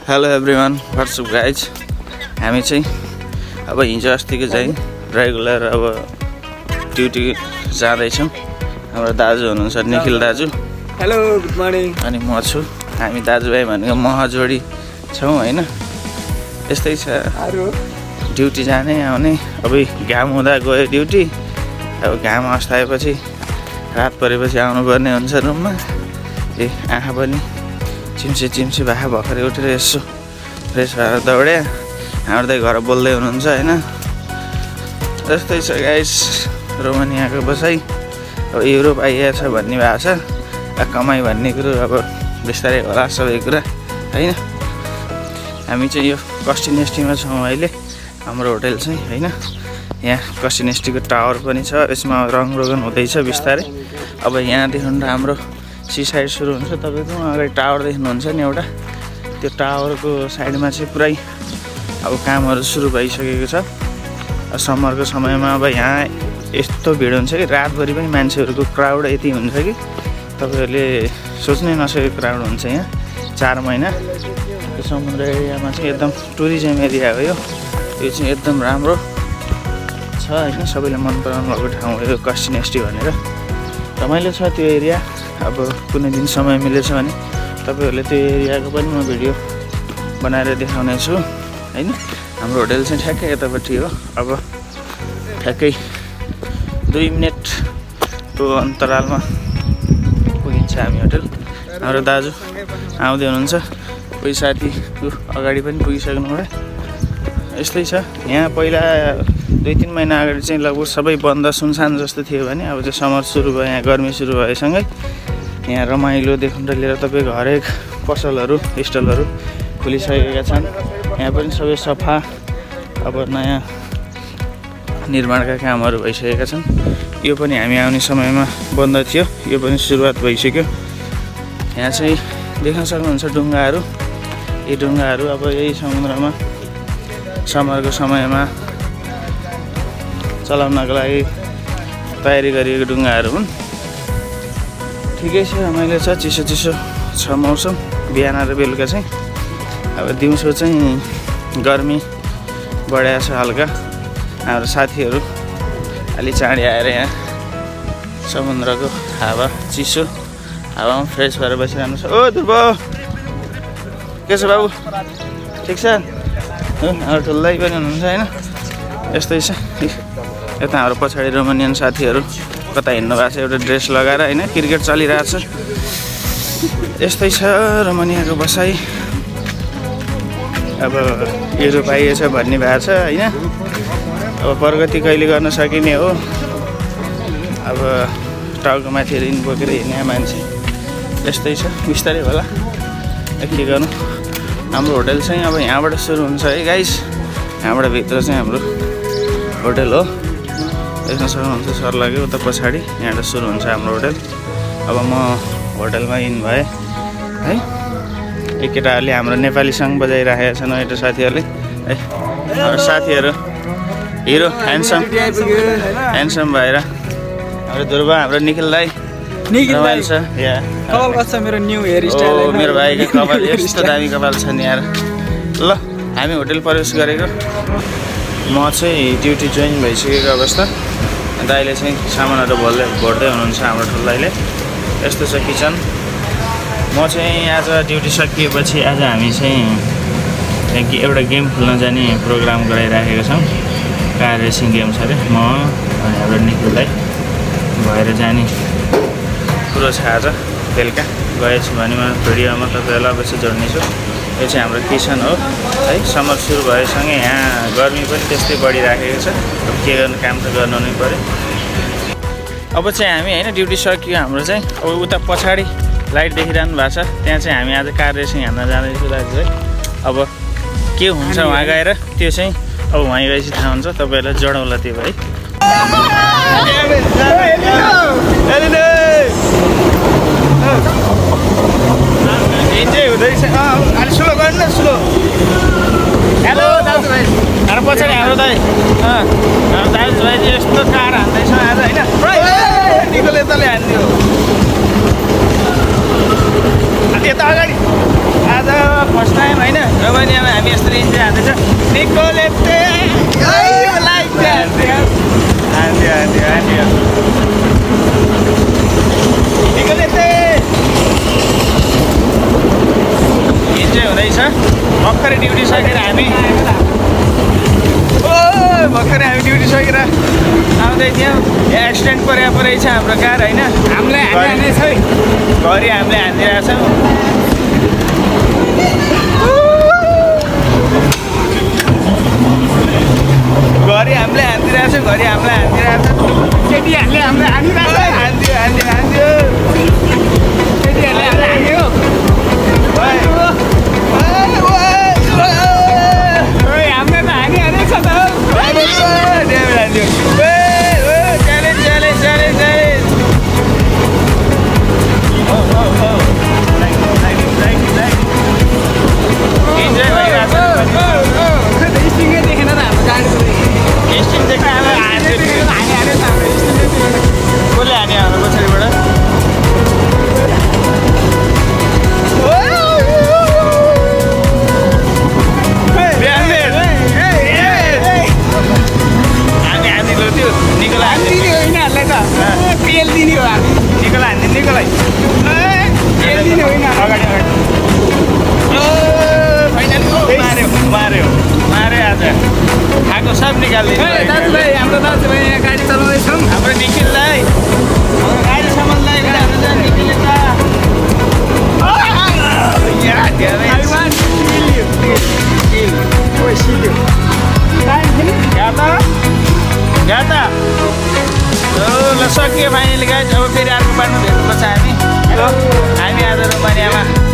Hello everyone, what's up guys. हामी चाहिँ अब हिजो अस्तिको चाहिँ रेगुलर अब ड्युटी जाँदैछौँ। हाम्रो दाजु हुनुहुन्छ निखिल दाजु। Hello, good morning. अनि म छु। हामी दाजुभाइ भनेको महजोडी छौँ होइन। यस्तै छ, ड्युटी जाने आउने। अब घाम हुँदा गयो ड्युटी, अब घाम अस्ताएपछि रात परेपछि आउनुपर्ने हुन्छ रुममा। आँखा पनि चिम्सी भए भर्खरै उठेर यसो फ्रेस भएर दौड्या। हाम्रो दाइ घर बोल्दै हुनुहुन्छ होइन। जस्तै छ गाइस रोमानियाको बसाइ। अब युरोप आइएको छ भन्ने भएको छ। कमाइ भन्ने कुरो अब बिस्तारै होला सबै कुरा होइन। हामी चाहिँ यो कस्टिनेस्टीमा छौँ अहिले। हाम्रो होटल चाहिँ होइन, यहाँ कस्टिनेस्टीको टावर पनि छ। यसमा रङरोगन हुँदैछ बिस्तारै। अब यहाँदेखि हाम्रो सी साइड सुरु हुन्छ। तपाईँको अगाडि टावर देख्नुहुन्छ नि एउटा, त्यो टावरको साइडमा चाहिँ पुरै अब कामहरू सुरु भइसकेको छ। समरको समयमा अब यहाँ यस्तो भिड हुन्छ कि रातभरि पनि मान्छेहरूको क्राउड यति हुन्छ कि तपाईँहरूले सोच्नै नसकेको क्राउड हुन्छ यहाँ। 4 महिना यो समुद्र एरियामा चाहिँ एकदम टुरिज्म एरिया हो यो चाहिँ एकदम राम्रो छ होइन। सबैले मन पराउनु भएको ठाउँ हो यो कस्टिनेस्टी भनेर। रमाइलो छ त्यो एरिया। अब कुनै दिन समय मिलेछ भने तपाईँहरूले त्यो एरियाको पनि म भिडियो बनाएर देखाउने छु होइन। हाम्रो होटल चाहिँ ठ्याक्कै यतापट्टि हो। अब ठ्याक्कै 2 मिनटको अन्तरालमा पुगिन्छ हामी होटल। हाम्रो दाजु आउँदै हुनुहुन्छ, कोही साथीको अगाडि पनि पुगिसक्नु भयो। यस्तै छ यहाँ। पहिला 2-3 महिना अगाडि चाहिँ लगभग सबै बन्द सुनसान जस्तो थियो भने अब चाहिँ समर सुरु भयो, यहाँ गर्मी सुरु भएसँगै यहाँ रमाइलोदेखि लिएर तपाईँको हरेक पसलहरू स्टलहरू खुलिसकेका छन्। यहाँ पनि सबै सफा। अब नयाँ निर्माणका कामहरू भइसकेका छन्। यो पनि हामी आउने समयमा बन्द थियो, यो पनि सुरुवात भइसक्यो। यहाँ चाहिँ देख्न सक्नुहुन्छ ढुङ्गाहरू। यी ढुङ्गाहरू अब यही समुद्रमा समरको समयमा चलाउनको लागि तयारी गरिएको ढुङ्गाहरू हुन्। ठिकै छ, रमाइलो छ। चिसो छ मौसम बिहान र बेलुका चाहिँ। अब दिउँसो चाहिँ गर्मी बढाएको छ हल्का। हाम्रो साथीहरू अलि चाँडै आएर यहाँ समुद्रको हावा चिसो हावामा फ्रेस भएर बसिरहनु छ। ओ ध्रुव, के छ बाबु, ठिक छ? हाम्रो ठुल्दै पनि हुनुहुन्छ होइन। यस्तै छ। यता हाम्रो पछाडि रोमानियन साथीहरू कता हिँड्नु भएको छ एउटा ड्रेस लगाएर होइन। क्रिकेट चलिरहेछ। यस्तै छ रोमानियाको बसाइ। अब युरोप आइएछ भन्ने भएको छ होइन। अब प्रगति कहिले गर्न सकिने हो। अब टाउको माथि ऋण बोकेर हिँड्ने मान्छे यस्तै छ, बिस्तारै होला। के गर्नु। हाम्रो होटल चाहिँ अब यहाँबाट सुरु हुन्छ है गाइस। यहाँबाट भित्र चाहिँ हाम्रो होटल हो। देख्न सक्नुहुन्छ सर लाग्यो उता पछाडि, यहाँबाट सुरु हुन्छ हाम्रो होटल। अब म होटलमा इन भएँ है। एक केटाहरूले हाम्रो नेपाली सङ्ग बजाइराखेका छन् एउटा साथीहरूले है। हाम्रो साथीहरू हिरो ह्यान्डसम भएर हाम्रो ध्रुव, हाम्रो निखिल दाई रमाइलो छ। मेरो न्यू हेयर स्टाइल। मेरो भाइको कपाल यस्तो दामी कपाल छ नि यार। ल हामी होटल प्रवेश गरेको। म चाहिँ ड्युटी जोइन भइसकेको अवस्था। दाइले चाहिँ सामानहरू भर्दै हुनुहुन्छ हाम्रो ठुलो दाइले। यस्तो छ किचन। म चाहिँ आज ड्युटी सकिएपछि आज हामी चाहिँ एउटा गेम खेल्न जाने प्रोग्राम गराइराखेका छौँ। कार रेसिङ गेम छ अरे। म अनि हाम्रो निखिल दाइ भएर जाने कुरो छ आज बेलुका। गएछु भने म भिडियोमा तपाईँहरूलाई अवश्य जोड्नेछु। यो चाहिँ हाम्रो किचन हो है। समर सुरु भएसँगै यहाँ गर्मी पनि त्यस्तै बढिराखेको छ। अब के गर्नु, काम त गर्नु नै पऱ्यो। अब चाहिँ हामी होइन ड्युटी सकियो हाम्रो चाहिँ। अब उता पछाडि लाइट देखिरहनु भएको छ, त्यहाँ चाहिँ हामी आज कार रेसिङ हान्न जाँदैछु दाजु है। अब के हुन्छ वहाँ गएर त्यो चाहिँ अब वहाँ गएपछि थाहा हुन्छ। तपाईँहरूलाई जडाउँला त्यो है। इन्जोय हुँदैछ। अलि स्लो गर्नु न, स्लो। हेलो दाजुभाइ, हाम्रो पछाडि हाम्रो दाइ। हाम्रो दाजुभाइ चाहिँ यस्तो कार हान्दैछ आज होइन। निकोले यताले हान्दियो। यता अगाडि आज फर्स्ट टाइम होइन जाँदैछ निकोलेते लाइक द्याट हान्दियो निकोलेते इन्जोय हुँदैछ भर्खरै ड्युटी सकेर हामी भर्खरै हामी ड्युटी सकेर आउँदै थियौँ एक्सिडेन्ट परेको छ हाम्रो कार होइन हामीलाई हान्ने छ है घरि हामीले हानिदिरहेछौँ घरि हामीले हानिदिरहेछौँ केटीहरूले हामीलाई हानिरहेको हान्दियो केटीहरूले हामीलाई हान्यो हामीलाई त हानिहालेको छ त इन्जोय भइरहेको स्टिङै देखेन त हाम्रो गाडीको कसले हान्यो हाम्रो पछाडिबाट हामी हानिदिनु त्यो निकोलाई हानिदिने हो यिनीहरूलाई त तेल दिने हो हामी निकोलाई हानिदिनु निकोलाई तेल दिने हो यिनीहरूलाई अगाडि मार्यो आज खाएको सब निकालिदिनु दाजुभाइ हाम्रो दाजुभाइ यहाँ गाडी चलाउँदैछौँ हाम्रो निखिललाई हाम्रो गाडी सामानलाई हाम्रो चाहिँ निखिलले त ल सकियो फाइनली गाइज अब फेरि अर्को बाटो भेट्नुपर्छ हामी आज रोमानियामा